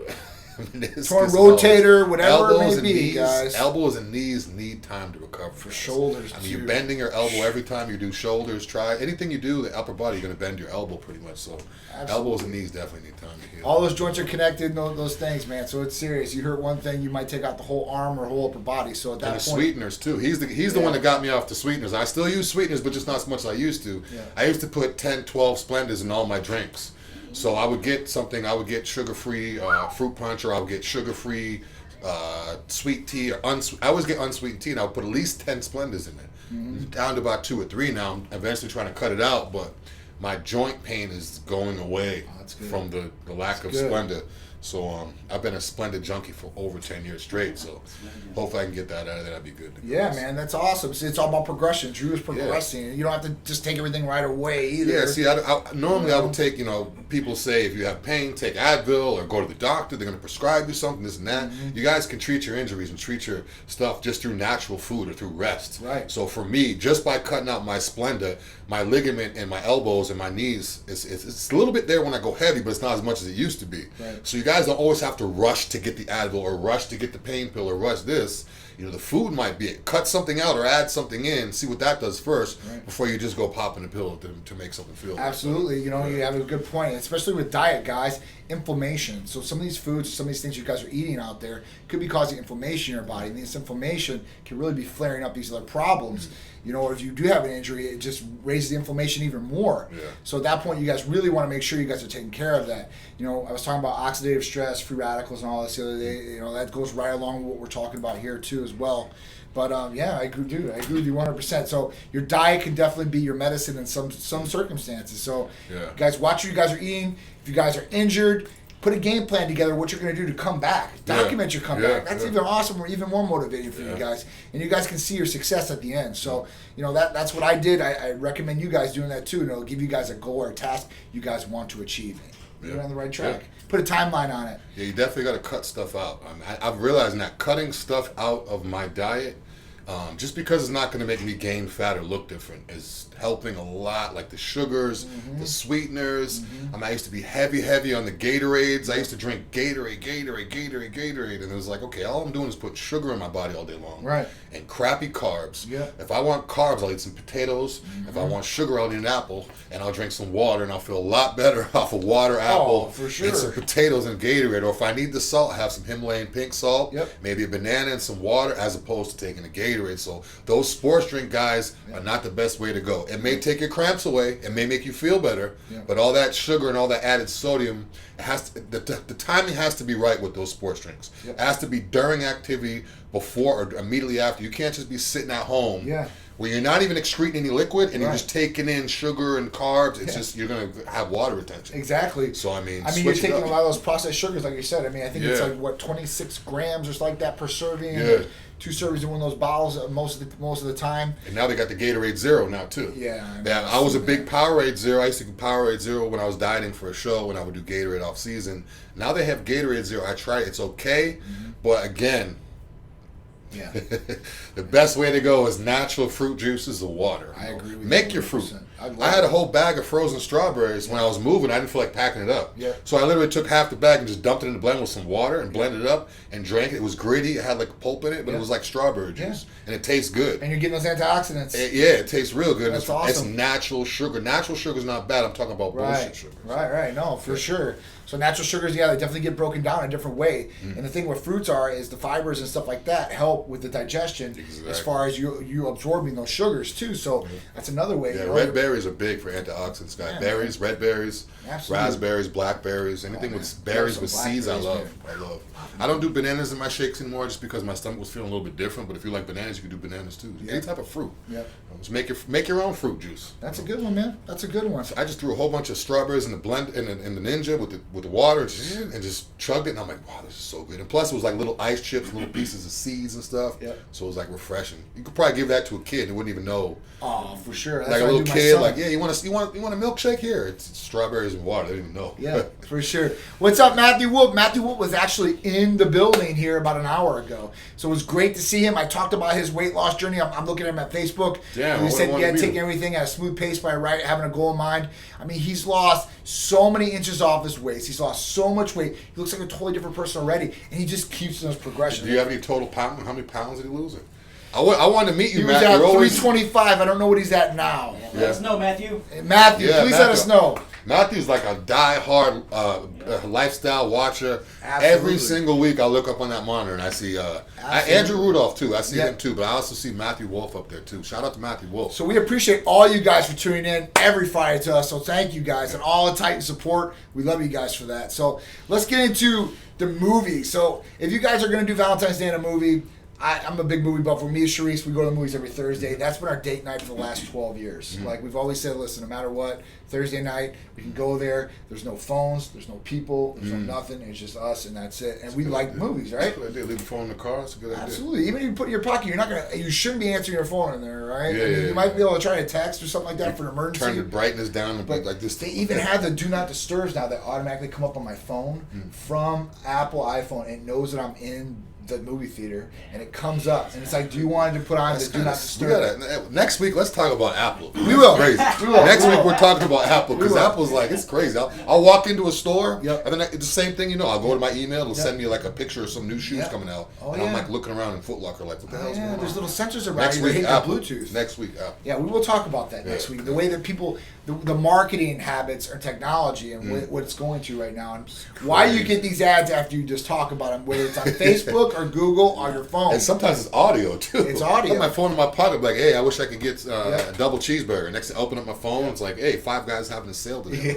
[SPEAKER 2] rotator, whatever it may be, guys.
[SPEAKER 3] Elbows and knees need time to recover.
[SPEAKER 2] For shoulders,
[SPEAKER 3] you're bending your elbow every time you do shoulders. Try anything you do, the upper body, you're going to bend your elbow pretty much. So elbows and knees definitely need time to heal.
[SPEAKER 2] All those joints are connected, those things, man. So it's serious. You hurt one thing, you might take out the whole arm or whole upper body. So at that
[SPEAKER 3] and the
[SPEAKER 2] point,
[SPEAKER 3] sweeteners too. He's the one that got me off the sweeteners. I still use sweeteners, but just not as much as I used to. I used to put 10, 12 Splendors in all my drinks. So I would get sugar-free fruit punch, or I would get sugar-free sweet tea, or I always get unsweetened tea, and I would put at least 10 Splendors in it. Down to about 2 or 3 now. I'm eventually trying to cut it out, but my joint pain is going away from the lack of Splendor. So I've been a Splendor junkie for over 10 years straight. So hopefully I can get that out of there. That'd be good.
[SPEAKER 2] Man, that's awesome. See, it's all about progression. Drew is progressing. You don't have to just take everything right away either.
[SPEAKER 3] Yeah, see, normally I would take, people say if you have pain, take Advil or go to the doctor. They're going to prescribe you something, this and that. You guys can treat your injuries and treat your stuff just through natural food or through rest.
[SPEAKER 2] Right.
[SPEAKER 3] So for me, just by cutting out my Splendor, my ligament and my elbows and my knees, it's a little bit there when I go heavy, but it's not as much as it used to be.
[SPEAKER 2] Right.
[SPEAKER 3] So you guys don't always have to rush to get the Advil or rush to get the pain pill or rush this. The food might be it. Cut something out or add something in, see what that does first before you just go popping a pill to make something feel
[SPEAKER 2] Absolutely. You have a good point, especially with diet, guys. Inflammation. So some of these foods, some of these things you guys are eating out there could be causing inflammation in your body. And this inflammation can really be flaring up these other problems. Or if you do have an injury, it just raises the inflammation even more. So at that point, you guys really want to make sure you guys are taking care of that. I was talking about oxidative stress, free radicals, and all this the other day. That goes right along with what we're talking about here too as well. But I agree with you 100%. So your diet can definitely be your medicine in some circumstances. So guys, watch what you guys are eating. If you guys are injured, put a game plan together what you're going to do to come back. Document your comeback. That's even awesome or even more motivating for you guys. And you guys can see your success at the end. So, that's what I did. I recommend you guys doing that too. And it'll give you guys a goal or a task you guys want to achieve. You're on the right track. Put a timeline on it.
[SPEAKER 3] Yeah, you definitely got to cut stuff out. I've realized that cutting stuff out of my diet, just because it's not going to make me gain fat or look different, is helping a lot. Like the sugars, the sweeteners. I used to be heavy on the Gatorades. I used to drink Gatorade, and it was like, okay, all I'm doing is put sugar in my body all day long.
[SPEAKER 2] Right.
[SPEAKER 3] And crappy carbs. If I want carbs, I'll eat some potatoes. If I want sugar, I'll eat an apple, and I'll drink some water, and I'll feel a lot better off of water, apple,
[SPEAKER 2] for sure,
[SPEAKER 3] and some potatoes and Gatorade. Or if I need the salt, have some Himalayan pink salt, maybe a banana and some water, as opposed to taking a Gatorade. So those sports drink guys are not the best way to go. It may take your cramps away, it may make you feel better, but all that sugar and all that added sodium, the timing has to be right with those sports drinks. It has to be during activity, before or immediately after. You can't just be sitting at home where you're not even excreting any liquid and you're just taking in sugar and carbs. It's just, you're going to have water retention.
[SPEAKER 2] Exactly.
[SPEAKER 3] So
[SPEAKER 2] you're taking a lot of those processed sugars, like you said. I think it's like 26 grams or something like that per serving. 2 servings in one of those bottles most of the time.
[SPEAKER 3] And now they got the Gatorade Zero now too.
[SPEAKER 2] Yeah.
[SPEAKER 3] I was a big Powerade Zero. I used to do Powerade Zero when I was dieting for a show, when I would do Gatorade off season. Now they have Gatorade Zero. I tried it. It's okay, but again,
[SPEAKER 2] yeah,
[SPEAKER 3] the best way to go is natural fruit juices or water.
[SPEAKER 2] I agree with you.
[SPEAKER 3] Make your fruit. I had a whole bag of frozen strawberries when I was moving. I didn't feel like packing it up.
[SPEAKER 2] Yeah.
[SPEAKER 3] So I literally took half the bag and just dumped it in the blender with some water and blended it up and drank it. It was gritty. It had like pulp in it, but it was like strawberry juice. And it tastes good.
[SPEAKER 2] And you're getting those antioxidants.
[SPEAKER 3] It tastes real good.
[SPEAKER 2] That's awesome.
[SPEAKER 3] It's natural sugar. Natural sugar is not bad. I'm talking about bullshit sugar.
[SPEAKER 2] Right. No, for sure. So natural sugars, they definitely get broken down in a different way. And the thing with fruits is the fibers and stuff like that help with the digestion as far as you absorbing those sugars too. So that's another way.
[SPEAKER 3] Yeah, red berries are big for antioxidants, guys. Berries, red berries, raspberries, blackberries, anything with berries with seeds, I love. I don't do bananas in my shakes anymore just because my stomach was feeling a little bit different. But if you like bananas, you can do bananas too. Any type of fruit.
[SPEAKER 2] Yeah.
[SPEAKER 3] Just make your own fruit juice.
[SPEAKER 2] That's a good one, man. That's a good one.
[SPEAKER 3] So I just threw a whole bunch of strawberries in the blend in the Ninja with the water and just chugged it. And I'm like, wow, this is so good. And plus, it was like little ice chips, little pieces of seeds and stuff.
[SPEAKER 2] Yep.
[SPEAKER 3] So it was like refreshing. You could probably give that to a kid and wouldn't even know.
[SPEAKER 2] Oh, for sure. That's
[SPEAKER 3] like a little kid, like, yeah, you want a milkshake here? It's strawberries and water. They didn't even know.
[SPEAKER 2] Yeah, for sure. What's up, Matthew Wolf? Matthew Wolf was actually in the building here about an hour ago. So it was great to see him. I talked about his weight loss journey. I'm looking at him at Facebook.
[SPEAKER 3] Yeah,
[SPEAKER 2] he said, taking everything at a smooth pace by having a goal in mind. I mean, he's lost so many inches off his waist. He's lost so much weight. He looks like a totally different person already, and he just keeps in his progression.
[SPEAKER 3] Do you have any total pounds? How many pounds did he lose? I wanted to meet you,
[SPEAKER 2] he
[SPEAKER 3] Matt.
[SPEAKER 2] He was at 325. I don't know what he's at now.
[SPEAKER 1] Let us know, Matthew.
[SPEAKER 2] Matthew, please let us know.
[SPEAKER 3] Matthew's like a die-hard lifestyle watcher.
[SPEAKER 2] Absolutely.
[SPEAKER 3] Every single week I look up on that monitor and I see Andrew Rudolph too. I see him too, but I also see Matthew Wolf up there too. Shout out to Matthew Wolf.
[SPEAKER 2] So we appreciate all you guys for tuning in every Friday to us. So thank you guys and all the Titan support. We love you guys for that. So let's get into the movie. So if you guys are going to do Valentine's Day in a movie, I'm a big movie buff. For me and Sharice, we go to the movies every Thursday. That's been our date night for the last 12 years. Like we've always said, listen, no matter what, Thursday night, we can go there. There's no phones. There's no people. There's no nothing. It's just us, and that's it. And we like movies, right?
[SPEAKER 3] That's a good idea. Leave the phone in the car. That's a good idea.
[SPEAKER 2] Absolutely. Even if you put it in your pocket, you shouldn't be answering your phone in there, right?
[SPEAKER 3] Yeah,
[SPEAKER 2] you might be able to try to text or something like that for an emergency.
[SPEAKER 3] Turn the brightness down and like this.
[SPEAKER 2] They even have the Do Not Disturbs now that automatically come up on my phone from Apple iPhone. It knows that I'm in the movie theater, and it comes up, and it's like, do you want to put on the Do Not Disturb?
[SPEAKER 3] Next week, let's talk about Apple.
[SPEAKER 2] We will.
[SPEAKER 3] Crazy. Next week, we're talking about Apple, because Apple's like, it's crazy. I'll walk into a store, and then it's the same thing, I'll go to my email, it'll send me like a picture of some new shoes coming out, and I'm like looking around in Foot Locker like, what the hell's going on?
[SPEAKER 2] There's little sensors around
[SPEAKER 3] next
[SPEAKER 2] you
[SPEAKER 3] week,
[SPEAKER 2] that hit
[SPEAKER 3] Apple.
[SPEAKER 2] Bluetooth.
[SPEAKER 3] Next week, Apple.
[SPEAKER 2] Yeah, we will talk about that next week. The way that people, the marketing habits or technology and what it's going to right now, and why you get these ads after you just talk about them, whether it's on Facebook or Google or your phone.
[SPEAKER 3] And sometimes it's audio too.
[SPEAKER 2] It's audio.
[SPEAKER 3] I have my phone in my pocket, like, hey, I wish I could get a double cheeseburger. Next thing I open up my phone, it's like, hey, Five Guys having a sale today.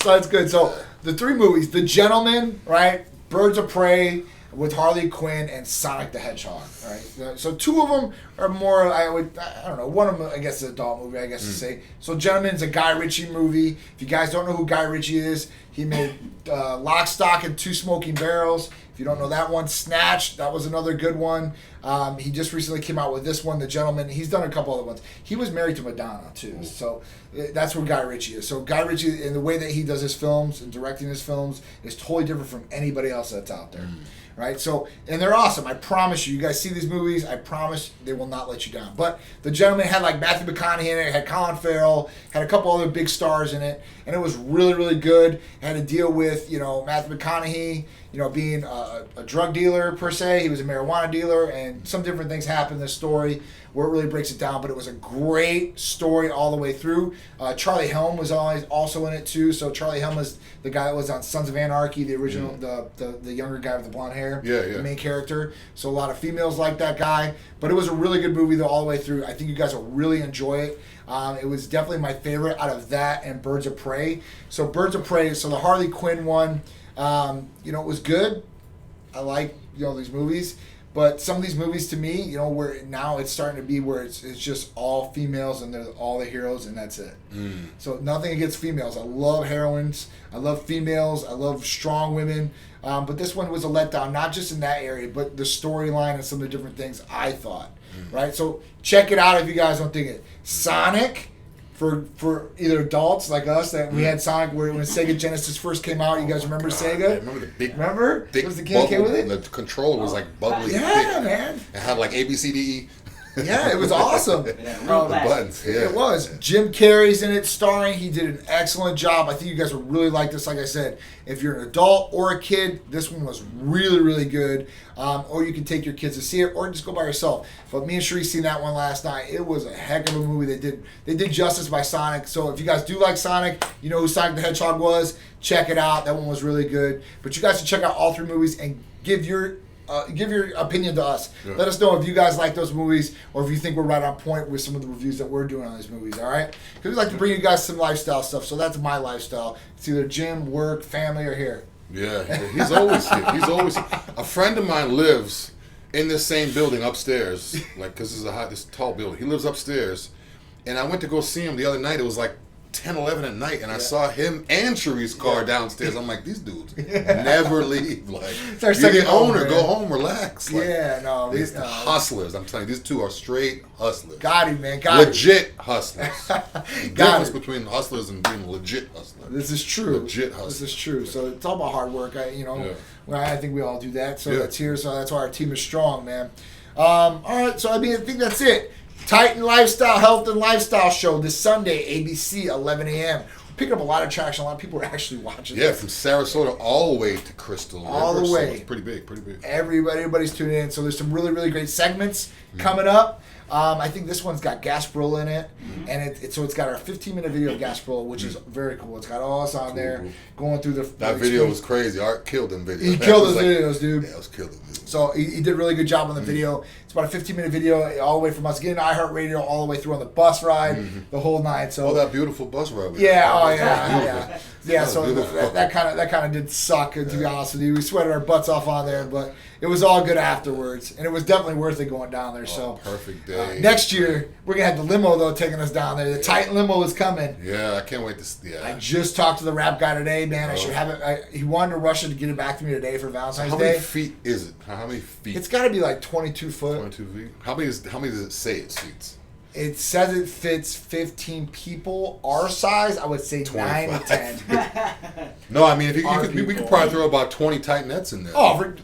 [SPEAKER 2] So that's good. So the 3 movies: The Gentleman, right? Birds of Prey with Harley Quinn, and Sonic the Hedgehog, right? So 2 of them are more, I don't know, one of them, I guess, is an adult movie, I guess to say. So Gentleman's a Guy Ritchie movie. If you guys don't know who Guy Ritchie is, he made Lock, Stock, and Two Smoking Barrels. If you don't know that one, Snatch, that was another good one. He just recently came out with this one, The Gentleman. He's done a couple other ones. He was married to Madonna, too. So that's where Guy Ritchie is. So Guy Ritchie, in the way that he does his films and directing his films, is totally different from anybody else that's out there. Right? So, and they're awesome. I promise you. You guys see these movies, I promise they will not let you down. But The Gentleman had like Matthew McConaughey in it, had Colin Farrell, had a couple other big stars in it, and it was really, really good. It had to deal with, Matthew McConaughey, being a drug dealer per se. He was a marijuana dealer, and some different things happened in this story where it really breaks it down. But it was a great story all the way through. Charlie Helm was also in it too. So Charlie Helm was the guy that was on Sons of Anarchy, the original, the younger guy with the blonde hair, the main character. So a lot of females like that guy. But it was a really good movie though all the way through. I think you guys will really enjoy it. It was definitely my favorite out of that and Birds of Prey. So Birds of Prey, so the Harley Quinn one, it was good. I like, these movies. But some of these movies, to me, you know, where now it's starting to be where it's just all females and they're all the heroes and that's it. So nothing against females. I love heroines. I love females. I love strong women. But this one was a letdown, not just in that area, but the storyline and some of the different things I thought. Right? So check it out if you guys don't think it. Sonic. For either adults like us that we had Sonic when Sega Genesis first came out. You guys remember Sega?
[SPEAKER 3] I remember the big,
[SPEAKER 2] thick was the kid came with it?
[SPEAKER 3] The controller was like bubbly.
[SPEAKER 2] Yeah,
[SPEAKER 3] thick.
[SPEAKER 2] man.
[SPEAKER 3] It had like ABCDE.
[SPEAKER 2] Yeah, it was awesome.
[SPEAKER 3] The buttons. Yeah.
[SPEAKER 2] It was. Jim Carrey's in it, starring. He did an excellent job. I think you guys would really like this. Like I said, if you're an adult or a kid, this one was really, really good. Or you can take your kids to see it, or just go by yourself. But me and Cherise seen that one last night. It was a heck of a movie. They did justice by Sonic. So if you guys do like Sonic, you know who Sonic the Hedgehog was. Check it out. That one was really good. But you guys should check out all 3 movies and give your opinion to us. Yeah. Let us know if you guys like those movies or if you think we're right on point with some of the reviews that we're doing on these movies, all right? Because we like to bring you guys some lifestyle stuff, so that's my lifestyle. It's either gym, work, family, or here.
[SPEAKER 3] Yeah, he's always here. He's always here. A friend of mine lives in this same building upstairs, like, because this tall building. He lives upstairs, and I went to go see him the other night. It was like 10, 11 at night, and I saw him and Cherie's car downstairs. I'm like, these dudes never leave. Like, you're the owner. Go home, relax. Like, these hustlers. I'm telling you, these 2 are straight hustlers.
[SPEAKER 2] Got him, man.
[SPEAKER 3] Legit hustlers. The difference between hustlers and being legit hustlers.
[SPEAKER 2] This is true.
[SPEAKER 3] Legit hustlers.
[SPEAKER 2] This is true. So it's all about hard work. I think we all do that. So that's here. So that's why our team is strong, man. All right. So I think that's it. Titan Lifestyle, Health and Lifestyle Show this Sunday, ABC, 11 a.m. We're picking up a lot of traction. A lot of people are actually watching this.
[SPEAKER 3] From Sarasota all the way to Crystal.
[SPEAKER 2] All the way.
[SPEAKER 3] So it's pretty big.
[SPEAKER 2] Everybody's tuning in. So there's some really, really great segments coming up. I think this one's got Gasparilla in it, and it's got our 15-minute video of Gasparilla, which is very cool. It's got all us on there going through
[SPEAKER 3] that video was crazy. Art killed them videos.
[SPEAKER 2] He killed those videos, dude.
[SPEAKER 3] Yeah, it was killed them videos.
[SPEAKER 2] So he did a really good job on the video. It's about a 15-minute video all the way from us getting iHeartRadio all the way through on the bus ride, the whole night. So
[SPEAKER 3] that beautiful bus ride.
[SPEAKER 2] Yeah. So that kind of did suck, to be honest with you. We sweated our butts off on there, but it was all good afterwards, and it was definitely worth it going down there.
[SPEAKER 3] Perfect day.
[SPEAKER 2] Next year we're gonna have the limo though taking us down there. The Titan limo is coming.
[SPEAKER 3] Yeah, I can't wait to see. Yeah.
[SPEAKER 2] I just talked to the rap guy today, man. I should have it. He wanted to rush it to get it back to me today for Valentine's Day.
[SPEAKER 3] How many feet is it? How many feet?
[SPEAKER 2] It's got to be like 22 foot.
[SPEAKER 3] 22 feet. How many does it say it seats?
[SPEAKER 2] It says it fits 15 people. Our size, I would say 9 to 10.
[SPEAKER 3] No, I mean, we could probably throw about 20 Titanettes in there.
[SPEAKER 2] Oh, for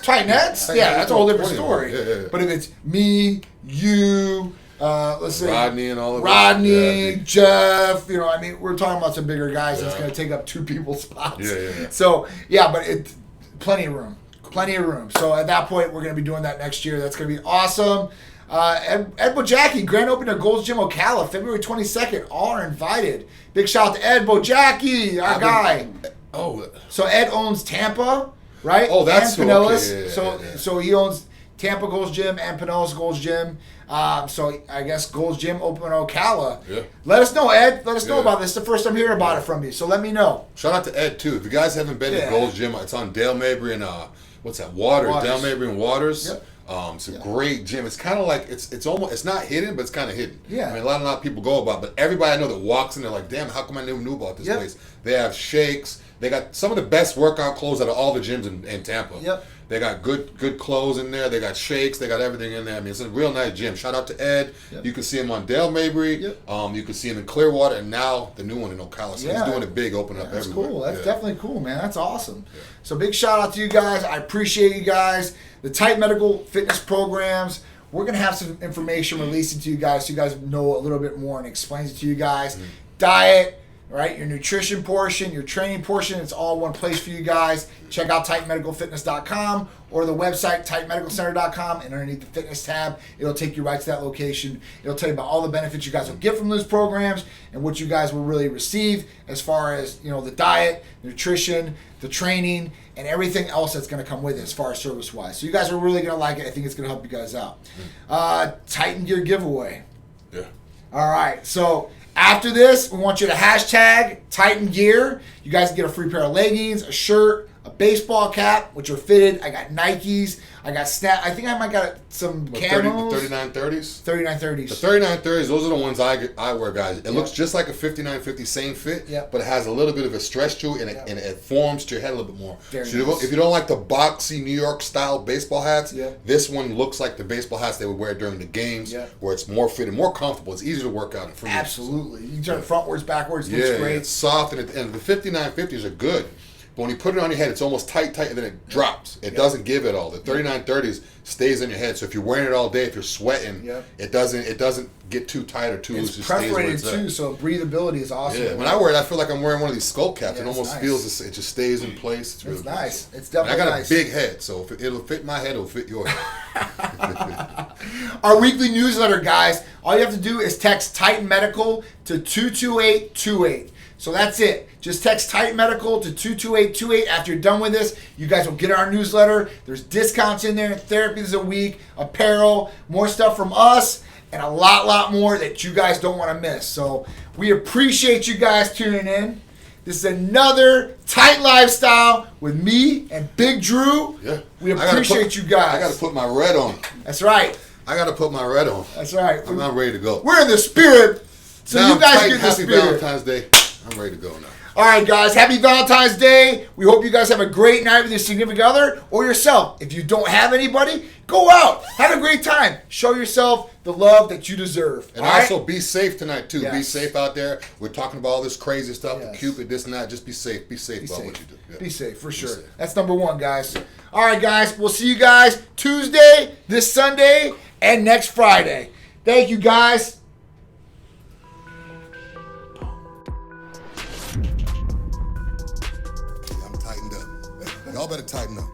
[SPEAKER 2] Titanettes? Yeah, that's a whole different story.
[SPEAKER 3] Yeah.
[SPEAKER 2] But if it's me, you, let's say
[SPEAKER 3] Rodney and all of
[SPEAKER 2] Rodney, Jeff, we're talking about some bigger guys that's going to take up 2 people's spots.
[SPEAKER 3] Yeah.
[SPEAKER 2] So, but it's plenty of room. Plenty of room. So at that point, we're going to be doing that next year. That's going to be awesome. Ed Bojacki, grand opening of Gold's Gym Ocala, February 22nd. All are invited. Big shout out to Ed Bojacki, our guy. So Ed owns Tampa, right?
[SPEAKER 3] Oh, that's
[SPEAKER 2] and Pinellas.
[SPEAKER 3] Okay.
[SPEAKER 2] So he owns Tampa Gold's Gym and Pinellas Gold's Gym. So I guess Gold's Gym open in Ocala.
[SPEAKER 3] Yeah.
[SPEAKER 2] Let us know, Ed. Let us know about this. It's the first time hearing about it from you. So let me know.
[SPEAKER 3] Shout out to Ed too. If you guys haven't been to Gold's Gym, it's on Dale Mabry and what's that? Waters. Dale Mabry and Waters.
[SPEAKER 2] Yep.
[SPEAKER 3] It's a great gym. It's kind of like it's not hidden, but it's kind of hidden.
[SPEAKER 2] Yeah.
[SPEAKER 3] I mean, a lot of people go about, but everybody I know that walks in, they're like, "Damn, how come I never knew about this place?" They have shakes. They got some of the best workout clothes out of all the gyms in Tampa.
[SPEAKER 2] Yep.
[SPEAKER 3] They got good clothes in there. They got shakes. They got everything in there. I mean, it's a real nice gym. Shout out to Ed. Yep. You can see him on Dale Mabry.
[SPEAKER 2] Yep.
[SPEAKER 3] You can see him in Clearwater, and now the new one in Ocala. So he's doing it big, opening up everywhere.
[SPEAKER 2] That's cool. That's definitely cool, man. That's awesome. Yeah. So big shout out to you guys. I appreciate you guys. The Titan Medical Fitness programs. We're going to have some information releasing to you guys so you guys know a little bit more and explains it to you guys. Mm-hmm. Diet. Right, your nutrition portion, your training portion, it's all one place for you guys. Check out titanmedicalfitness.com or the website titanmedicalcenter.com, and underneath the fitness tab, it'll take you right to that location. It'll tell you about all the benefits you guys will get from those programs and what you guys will really receive as far as the diet, nutrition, the training, and everything else that's going to come with it as far as service-wise. So you guys are really going to like it. I think it's going to help you guys out. Titan Gear giveaway.
[SPEAKER 3] Yeah.
[SPEAKER 2] All right, so after this, we want you to hashtag Titan Gear. You guys can get a free pair of leggings, a shirt, a baseball cap, which are fitted. I got Nikes. I got Snap. I think I might got some camos.
[SPEAKER 3] 3930s?
[SPEAKER 2] 3930s.
[SPEAKER 3] The 3930s, those are the ones I wear, guys. It looks just like a 5950, same fit, but it has a little bit of a stretch to it, and it forms to your head a little bit more.
[SPEAKER 2] Very
[SPEAKER 3] so
[SPEAKER 2] nice.
[SPEAKER 3] if you don't like the boxy New York style baseball hats, this one looks like the baseball hats they would wear during the games, where it's more fitted, more comfortable. It's easier to work out and free.
[SPEAKER 2] Absolutely. You can turn it frontwards, backwards. It looks great.
[SPEAKER 3] It's soft, and the 5950s are good. But when you put it on your head, it's almost tight, and then it drops. It doesn't give it all. The 3930s stays in your head. So if you're wearing it all day, if you're sweating, it doesn't get too tight or too loose.
[SPEAKER 2] It's perforated too, so breathability is awesome.
[SPEAKER 3] Yeah, when I wear it, I feel like I'm wearing one of these skull caps. It almost feels, it just stays in place. It's really
[SPEAKER 2] nice.
[SPEAKER 3] Cool.
[SPEAKER 2] It's definitely nice.
[SPEAKER 3] I got a big head, so if it'll fit my head, it'll fit yours.
[SPEAKER 2] Our weekly newsletter, guys. All you have to do is text Titan Medical to 22828. So that's it. Just text Titan Medical to 22828. After you're done with this, you guys will get our newsletter. There's discounts in there, therapies a week, apparel, more stuff from us, and a lot more that you guys don't want to miss. So we appreciate you guys tuning in. This is another Tight Lifestyle with me and bigdru.
[SPEAKER 3] Yeah.
[SPEAKER 2] We appreciate you guys.
[SPEAKER 3] I got to put my red on.
[SPEAKER 2] That's right.
[SPEAKER 3] I got to put my red on.
[SPEAKER 2] That's right.
[SPEAKER 3] I'm not ready to go.
[SPEAKER 2] We're in the spirit. So
[SPEAKER 3] now
[SPEAKER 2] you guys
[SPEAKER 3] get
[SPEAKER 2] get the
[SPEAKER 3] Happy
[SPEAKER 2] spirit.
[SPEAKER 3] Valentine's Day. I'm ready to go now.
[SPEAKER 2] All right, guys. Happy Valentine's Day. We hope you guys have a great night with your significant other or yourself. If you don't have anybody, go out. Have a great time. Show yourself the love that you deserve.
[SPEAKER 3] And
[SPEAKER 2] all
[SPEAKER 3] also
[SPEAKER 2] right?
[SPEAKER 3] be safe tonight, too.
[SPEAKER 2] Yes.
[SPEAKER 3] Be safe out there. We're talking about all this crazy stuff,
[SPEAKER 2] Yes.
[SPEAKER 3] with Cupid, this and that. Just be safe. Be safe about what you do. Yeah.
[SPEAKER 2] Be safe, for sure.
[SPEAKER 3] Safe.
[SPEAKER 2] That's number one, guys. All right, guys. We'll see you guys Tuesday, this Sunday, and next Friday. Thank you, guys.
[SPEAKER 3] I'm tightened up. Y'all better tighten up.